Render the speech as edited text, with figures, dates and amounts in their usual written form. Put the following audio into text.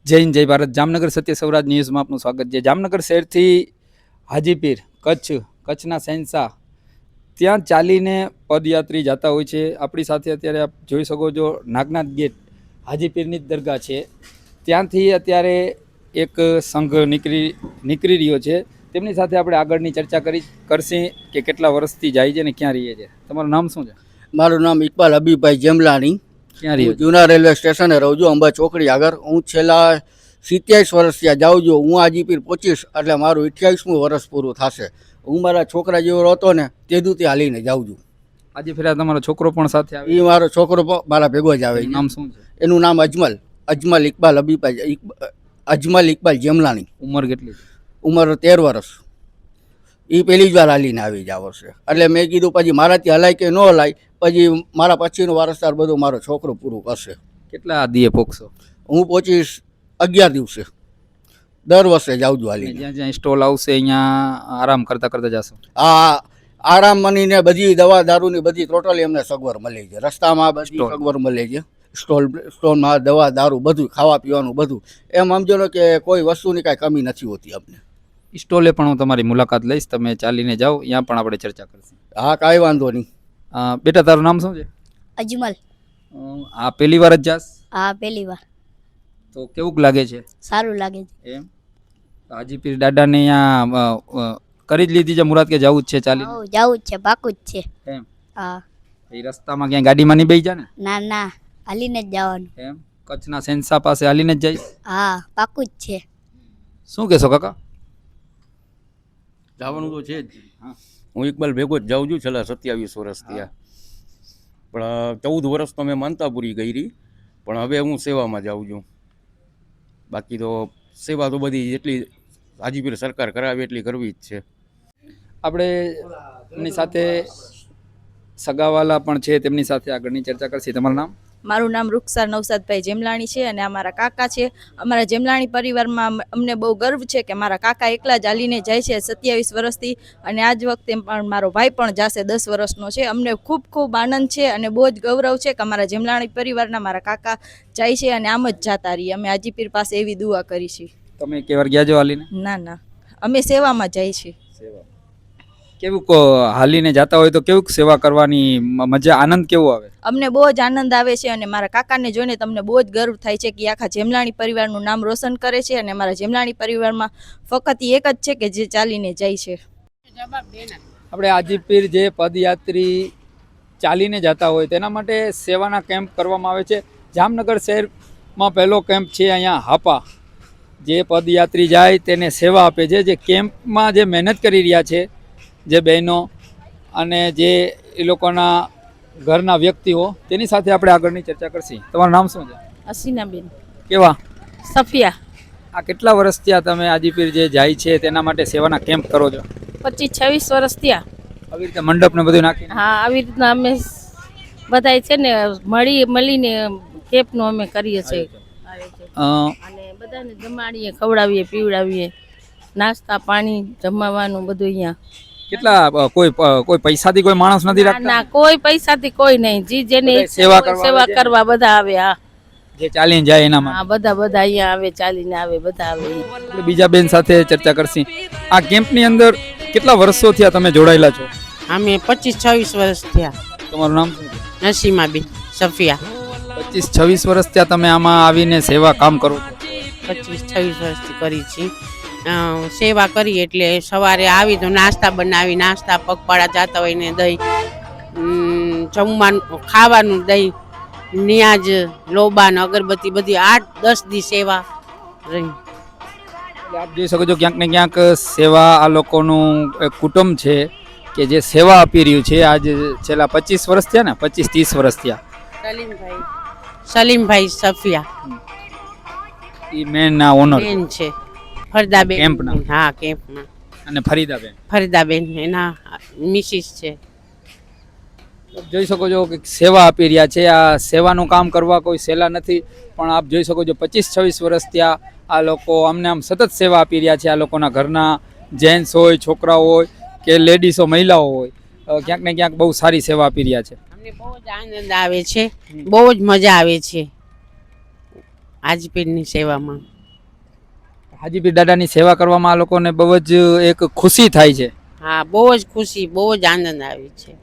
જય હિન્દ જય ભારત. જામનગર સત્ય સૌરાજ ન્યૂઝમાં આપનું સ્વાગત છે. જામનગર શહેરથી હાજીપીર કચ્છના શહેનશાહ ત્યાં ચાલીને પદયાત્રી જતા હોય છે. આપણી સાથે અત્યારે આપ જોઈ શકો છો નાગનાથ ગેટ હાજીપીરની જ દરગાહ છે. ત્યાંથી અત્યારે એક સંઘ નીકળી રહ્યો છે. તેમની સાથે આપણે આગળની ચર્ચા કરશી કે કેટલા વર્ષથી જાય છે ને ક્યાં રહીએ છે. તમારું નામ શું છે? મારું નામ ઇકબાલ હબીબભાઈ જેમલાણી. ક્યાં રહીએ? જૂના રેલવે સ્ટેશને રહું છું, અંબા ચોકડી આગળ. હું છેલ્લા 27 વર્ષ ત્યાં જાઉં છું. હું હાજીપીર 25 એટલે મારું 28મું વર્ષ પૂરું થશે. હું મારા છોકરા જેવો હતો ને તે દૂતી હાલીને જાઉં છું. આજે ફેરા તમારો છોકરો પણ સાથે આવે? એ મારો છોકરો મારા ભેગો જ આવે છે. નામ શું છે? એનું નામ અજમલ ઇકબાલ હબીબભાઈ, અજમલ ઇકબાલ જેમલાણી. ઉંમર કેટલી છે? ઉંમર 13 વર્ષ. એ પહેલી જ વાર હાલીને આવી જ આવશે. એટલે મેં કીધું પછી મારાથી હલાય કે ન હલાય, પછી મારા પછીનો વારસદાર બધો મારો છોકરો પૂરું કરશે. કેટલા દીએ પોકશો? હું પહોંચીશ 11 દિવસે. દર વર્ષે જાઉં છું હાલીને. જ્યાં જ્યાં સ્ટોલ આવશે અહીંયા આરામ કરતા જશો? આ આરામ મનીને બધી દવા દારૂની બધી ટોટલી એમને સગવડ મળે છે. રસ્તામાં બધી સગવડ મળે છે. સ્ટોલમાં દવા દારૂ બધું, ખાવા પીવાનું બધું. એમ સમજો ને કે કોઈ વસ્તુની કાંઈ કમી નથી હોતી અમને. સ્ટોલે પણ હું તમારી મુલાકાત લઈશ. તમે ચાલીને જાઓ, ત્યાં પણ આપણે ચર્ચા કરીશું. હા, કાંઈ વાંધો નહીં. બેટા તારું નામ શું છે? અજમલ. આ પહેલી વાર જ જાસ? હા, પહેલી વાર. તો કેવું લાગે છે? સારું લાગે છે. એમ હાજીપીર દાદાને અહીંયા કરી જ લીધી છે મુરાદ કે જવું જ છે ચાલીને? હઉ, જાવું જ છે, પાકું જ છે. એમ? હા. એ રસ્તામાં ક્યાંય ગાડીમાં નહીં બેસી જા ને? ના ના, હાલીને જ જવાનું. એમ? કચ્છના શહેનશાહ પાસે હાલીને જ જઈશ? હા, પાકું જ છે. શું કહેશો કાકા? જવાનું તો છે જ. હું ઇકબાલ ભેગો જ જાઉં છું છેલ્લા 27 વર્ષથી. પણ 14 વર્ષ તો મેં માનતાપુરી કરી, પણ હવે હું સેવામાં જાઉં છું. બાકી તો સેવા તો બધી જેટલી હાજીપીર સરકાર કરાવે એટલી કરવી જ છે. આપણે એમની સાથે સગાવાલા પણ છે, તેમની સાથે આગળની ચર્ચા કરશી. તમારું નામ? મારું નામ રૂખસાર નવસાદભાઈ જેમલાણી છે અને અમારા કાકા છે. અમારા જેમલાણી પરિવારમાં અમને બહુ ગર્વ છે કે મારા કાકા એકલા જ હાલીને જાય છે 27 વર્ષથી, અને આજ વખતે પણ મારો ભાઈ પણ જશે 10 વર્ષનો છે. અમને ખૂબ ખૂબ આનંદ છે અને બહુ જ ગૌરવ છે કે અમારા જેમલાણી પરિવારના મારા કાકા જાય છે અને આમ જ જાતા રહીએ. અમે હાજીપીર પાસે એવી દુઆ કરી છે. તમે કે વાર ગયા છો હાલીને? ના ના, અમે સેવામાં જાય છીએ. કેવું હાલીને જતા હોય તો કેવું સેવા કરવાની મજા, આનંદ કેવો આવે? અમને બહુ જ આનંદ આવે છે અને મારા કાકાને જોઈને તમને બહુ જ ગર્વ થાય છે કે આખા જેમલાણી પરિવારનું નામ રોશન કરે છે. અને મારા જેમલાણી પરિવારમાં ફક્ત એક જ છે કે જે ચાલીને જાય છે. આપણે હાજીપીર જે પદયાત્રી ચાલીને જતા હોય તેના માટે સેવાના કેમ્પ કરવામાં આવે છે. જામનગર શહેરમાં પહેલો કેમ્પ છે અહીંયા હાપા. જે પદયાત્રી જાય તેને સેવા આપે છે. જે કેમ્પમાં જે મહેનત કરી રહ્યા છે જે બહેનો અને જે એ લોકોના ઘરના વ્યક્તિઓ, તેની સાથે આપણે આગળની ચર્ચા કરશી. તમારું નામ શું છે? અસીનાબેન. કેવા? સફિયા. આ કેટલા વર્ષ ત્યાં તમે હાજીપીર જે જાય છે તેના માટે સેવાના કેમ્પ કરો છો? 25-26 વર્ષ ત્યાં. આવી રીતે મંડપ ને બધું નાખીને? હા, આવી રીતના અમે બધાય છે ને મળીને કેમ્પનું અમે કરીએ છીએ. અને બધાને જમાડીએ, ખવડાવીએ, પીવડાવીએ, નાસ્તા પાણી જમવાનું બધું અહીંયા. કેટલા કોઈ પૈસાથી કોઈ માણસ નથી રાખતા? ના, કોઈ પૈસાથી કોઈ નહીં. જી જેને સેવા કરવા બધા આવે. હા, જે ચાલીને જાય એનામાં? હા, બધા અહીંયા આવે, ચાલીને આવે, બધા આવે. આપણે બીજા બેન સાથે ચર્ચા કરશી. આ કેમ્પની અંદર કેટલા વર્ષો થયા તમે જોડાયેલા છો? અમે 25-26 વર્ષ થયા. તમારું નામ શું છે? નસીમાબેન સફિયા. 25-26 વર્ષ ત્યાં તમે આમાં આવીને સેવા કામ કરો છો? 25-26 વર્ષથી કરી છીએ. સેવા કરી એટલે સવારે આવી તો નાસ્તા બનાવી, નાસ્તા પગપાળા જતા હોય ને દહીં, જમવાનું ખાવાનું દહીં, નિયાજ, લોબાન, અગરબત્તી બધી 8-10 દી સેવા રહી. આપ જોઈ શકો છો ક્યાંક ને ક્યાંક સેવા આ લોકોનું એક કુટુંબ છે કે જે સેવા આપી રહ્યું છે. આજ છેલ્લા 25 વર્ષ થયા ને, 25-30 વર્ષ થયા. સલીમભાઈ સફિયા એ મેન ના ઓનર બેન છે. ફરીદાબેન. કેમ્પના? હા, કેમ્પના. અને ફરીદાબેન એના મિસિસ છે. જોઈ શકો છો કે સેવા આપી રહ્યા છે. આ સેવાનું કામ કરવા કોઈ સહેલા નથી, પણ આપ જોઈ શકો છો 25-26 વર્ષ ત્યાં આ લોકો આમને આમ સતત સેવા આપી રહ્યા છે. આ લોકોના ઘરના જેન્ટ્સ હોય, છોકરાઓ હોય કે લેડીઝો, મહિલાઓ હોય, ક્યાંક ને ક્યાંક બહુ સારી સેવા આપી રહ્યા છે. અમને બહુ જ આનંદ આવે છે, બહુ જ મજા આવે છે. હાજીપીરની સેવામાં. હાજીપીર દાદાની સેવા કરવામાં આ લોકોને બહુ જ એક ખુશી થાય છે. હા, બહુ જ ખુશી, બહુ જ આનંદ આવે છે.